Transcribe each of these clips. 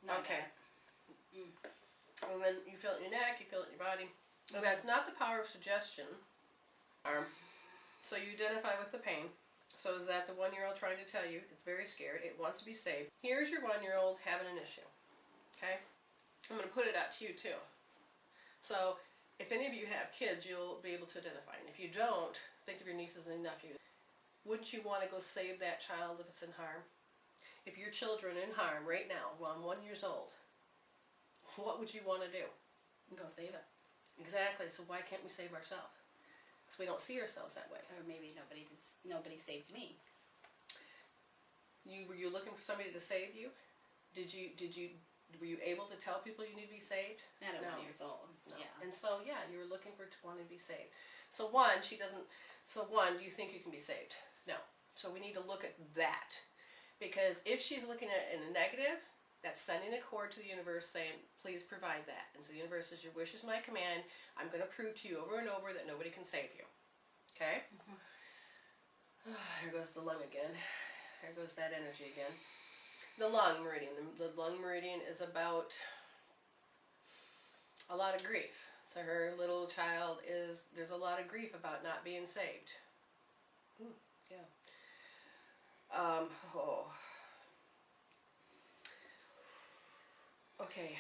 Not Okay. yet. And then you feel it in your neck, you feel it in your body. And that's not the power of suggestion. So you identify with the pain. So is that the 1-year-old trying to tell you it's very scared, it wants to be saved. Here's your 1-year-old having an issue. Okay? I'm going to put it out to you too. So if any of you have kids, you'll be able to identify. And if you don't, think of your nieces and nephews. Wouldn't you want to go save that child if it's in harm? If your children in harm right now, while I'm 1 year old, what would you want to do? Go save it. Exactly. So why can't we save ourselves? Because we don't see ourselves that way. Or maybe nobody saved me. Were you looking for somebody to save you? Were you able to tell people you need to be saved? Not at No. 1 year old. No. Yeah. And so, yeah, you were looking for wanting to be saved. So one, do you think you can be saved? No. So we need to look at that. Because if she's looking at it in a negative, that's sending a cord to the universe saying, please provide that. And so the universe says, your wish is my command. I'm going to prove to you over and over that nobody can save you. Okay? Here goes the lung again. There goes that energy again. The lung meridian. The lung meridian is about a lot of grief. So her little child there's a lot of grief about not being saved. Yeah. Okay.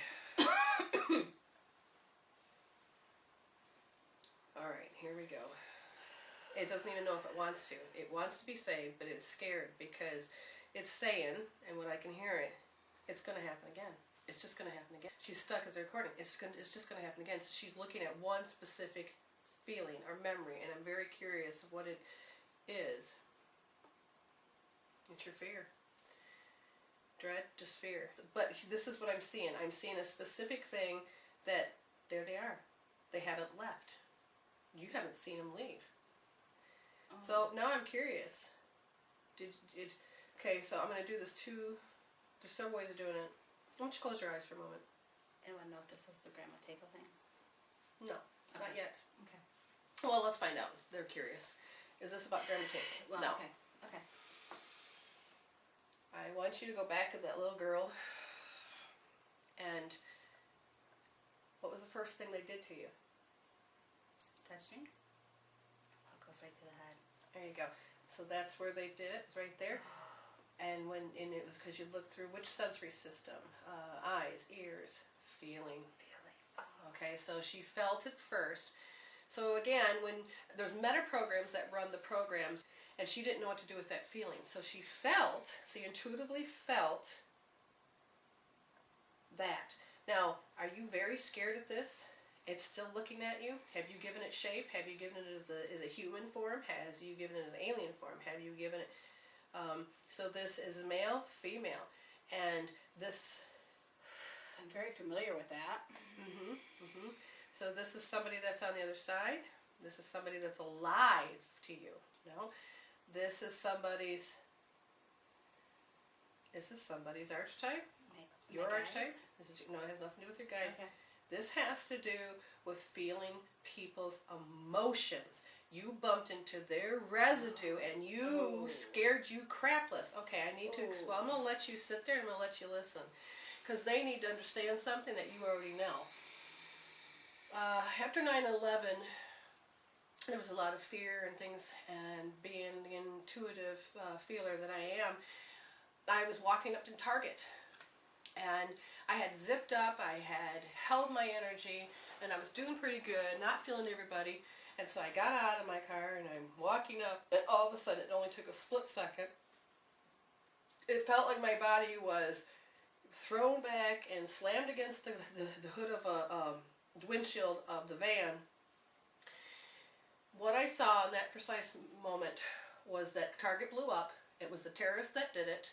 Alright, here we go. It doesn't even know if it wants to. It wants to be saved, but it's scared because it's saying, and when I can hear it, it's going to happen again. It's just going to happen again. She's stuck as a recording. It's just going to happen again. So she's looking at one specific feeling or memory, and I'm very curious of what it is. It's your fear. Dread, just fear. But this is what I'm seeing. I'm seeing a specific thing that, there they are. They haven't left. You haven't seen them leave. Oh. So now I'm curious. Okay, so I'm going to do this there's several ways of doing it. Why don't you close your eyes for a moment? Anyone know if this is the grandma table thing? No, not yet. Okay. Well, let's find out. They're curious. Is this about Grandma Tate? Well, no. Okay. I want you to go back to that little girl. And what was the first thing they did to you? Touch me? Oh, it goes right to the head. There you go. So that's where they did it. It's right there. And it was because you looked through which sensory system? Eyes, ears, feeling. Okay, so she felt it first. So again, when there's meta programs that run the programs, and she didn't know what to do with that feeling. So she intuitively felt that. Now, are you very scared of this? It's still looking at you? Have you given it shape? Have you given it as a human form? Has you given it as an alien form? Have you given it... so this is male, female. And this... I'm very familiar with that. So this is somebody that's on the other side. This is somebody that's alive to you. No? This is somebody's archetype. Your archetype. No, it has nothing to do with your guides. Okay. This has to do with feeling people's emotions. You bumped into their residue and you scared you crapless. Okay, I need to I'm going to let you sit there and I'm going to let you listen. Because they need to understand something that you already know. After 9/11, there was a lot of fear and things, and being the intuitive feeler that I am, I was walking up to Target. And I had zipped up, I had held my energy, and I was doing pretty good, not feeling everybody. And so I got out of my car and I'm walking up, and all of a sudden, it only took a split second. It felt like my body was thrown back and slammed against the hood of a windshield of the van. What I saw in that precise moment was that Target blew up. It was the terrorists that did it.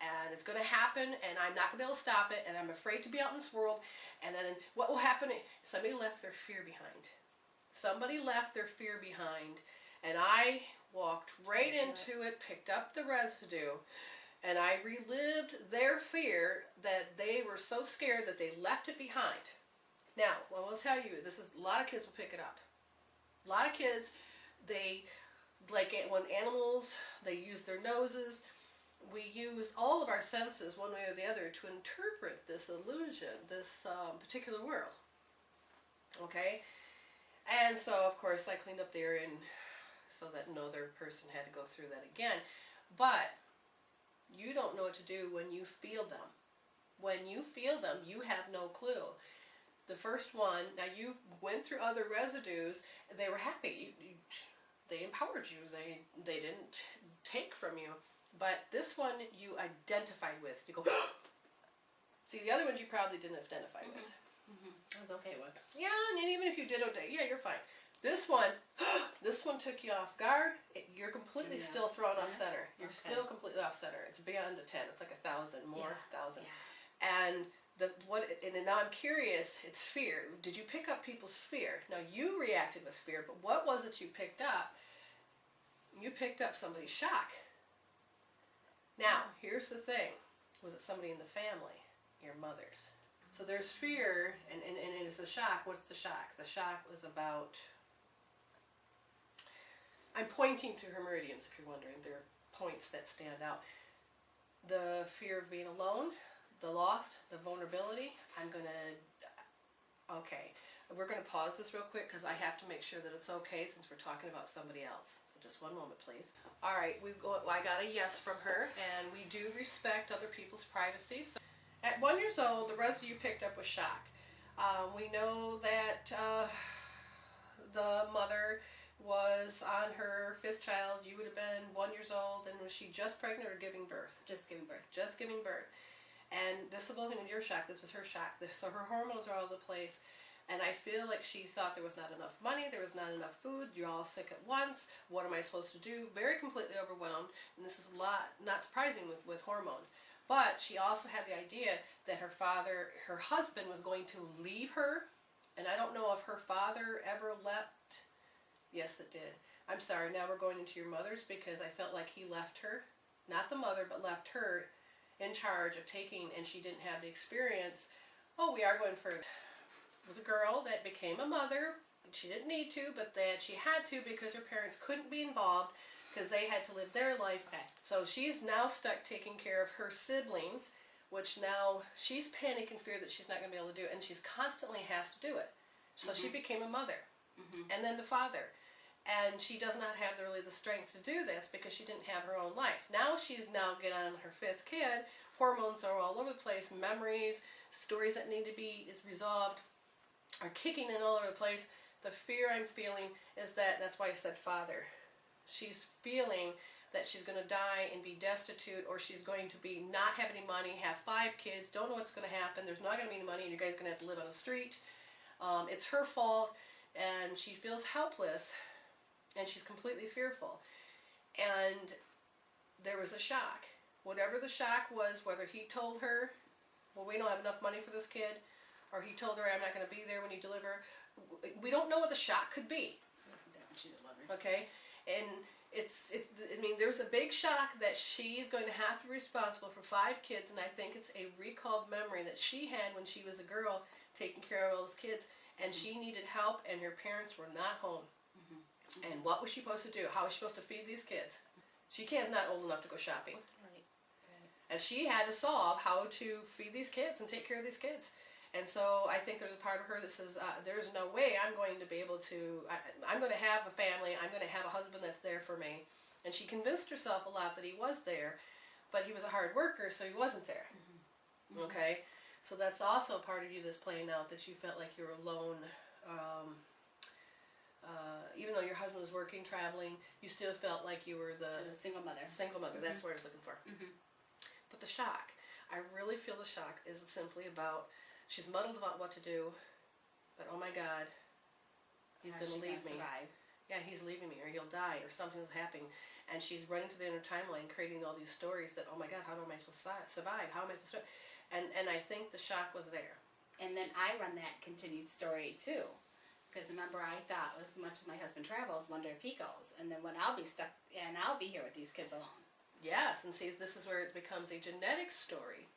And it's going to happen, and I'm not going to be able to stop it, and I'm afraid to be out in this world. And then what will happen? Somebody left their fear behind. Somebody left their fear behind, and I walked right into it, picked up the residue, and I relived their fear that they were so scared that they left it behind. Now, I will tell you, a lot of kids will pick it up. A lot of kids, when animals, they use their noses. we use all of our senses, one way or the other, to interpret this illusion, this particular world. Okay? And so, of course, I cleaned up the area so that no other person had to go through that again. But you don't know what to do when you feel them. When you feel them, you have no clue. The first one, now you went through other residues, they were happy. They empowered you. They didn't take from you. But this one you identified with. You go, see, the other ones you probably didn't identify with. I was okay with. Yeah, and even if you did okay, yeah, you're fine. This one took you off guard. You're completely still thrown off center. You're still completely off center. It's beyond a 10. It's like 1,000 more, 1,000. Yeah. And and now I'm curious. It's fear. Did you pick up people's fear? Now you reacted with fear, but what was it you picked up? You picked up somebody's shock. Now here's the thing: was it somebody in the family? Your mother's. So there's fear, and it's a shock. What's the shock? The shock was about... I'm pointing to her meridians, if you're wondering. There are points that stand out. The fear of being alone, the lost, the vulnerability. Okay, we're going to pause this real quick because I have to make sure that it's okay since we're talking about somebody else. So just one moment, please. All right, I got a yes from her, and we do respect other people's privacy. So at 1 year old, the residue you picked up was shock. We know that the mother was on her 5th child. You would have been 1 year old, and was she just pregnant or giving birth? Just giving birth. Just giving birth. And this wasn't even your shock, this was her shock. So her hormones are all over the place. And I feel like she thought there was not enough money, there was not enough food, you're all sick at once, what am I supposed to do? Very completely overwhelmed, and this is a lot, not surprising with hormones. But she also had the idea that her husband was going to leave her, and I don't know if her father ever left. Yes, it did. I'm sorry, now we're going into your mother's because I felt like he left her, not the mother, but left her in charge of taking, and she didn't have the experience. Oh, we are going further. It was a girl that became a mother. She didn't need to, but that she had to because her parents couldn't be involved because they had to live their life. Okay. So she's now stuck taking care of her siblings, which now she's panic and fear that she's not going to be able to do it, and she's constantly has to do it. So she became a mother, and then the father. And she does not have really the strength to do this because she didn't have her own life. Now she's getting on her 5th kid. Hormones are all over the place. Memories, stories that need to be resolved are kicking in all over the place. The fear I'm feeling is that's why I said father. She's feeling that she's going to die and be destitute, or she's going to be not have any money, have 5 kids, don't know what's going to happen, there's not going to be any money, and you guys are going to have to live on the street. It's her fault, and she feels helpless, and she's completely fearful. And there was a shock. Whatever the shock was, whether he told her, well, we don't have enough money for this kid, or he told her, I'm not going to be there when you deliver. We don't know what the shock could be. Okay? And there's a big shock that she's going to have to be responsible for 5 kids, and I think it's a recalled memory that she had when she was a girl taking care of all those kids, and she needed help, and her parents were not home. And what was she supposed to do? How was she supposed to feed these kids? She is not old enough to go shopping. Right. And she had to solve how to feed these kids and take care of these kids. And so I think there's a part of her that says, there's no way I'm going to be able to, I'm going to have a family, I'm going to have a husband that's there for me. And she convinced herself a lot that he was there, but he was a hard worker, so he wasn't there. Okay? So that's also a part of you that's playing out, that you felt like you were alone. Even though your husband was working, traveling, you still felt like you were the single mother. Single mother, that's what I was looking for. But the shock, I really feel the shock is simply about, she's muddled about what to do, but oh my God, he's going to leave me. Survive. Yeah, he's leaving me, or he'll die, or something's happening. And she's running to the inner timeline, creating all these stories that, oh my God, how am I supposed to survive? How am I supposed to... And I think the shock was there. And then I run that continued story too. Because remember, I thought, as much as my husband travels, wonder if he goes. And then when I'll be stuck, and I'll be here with these kids alone. Yes, and see, this is where it becomes a genetic story.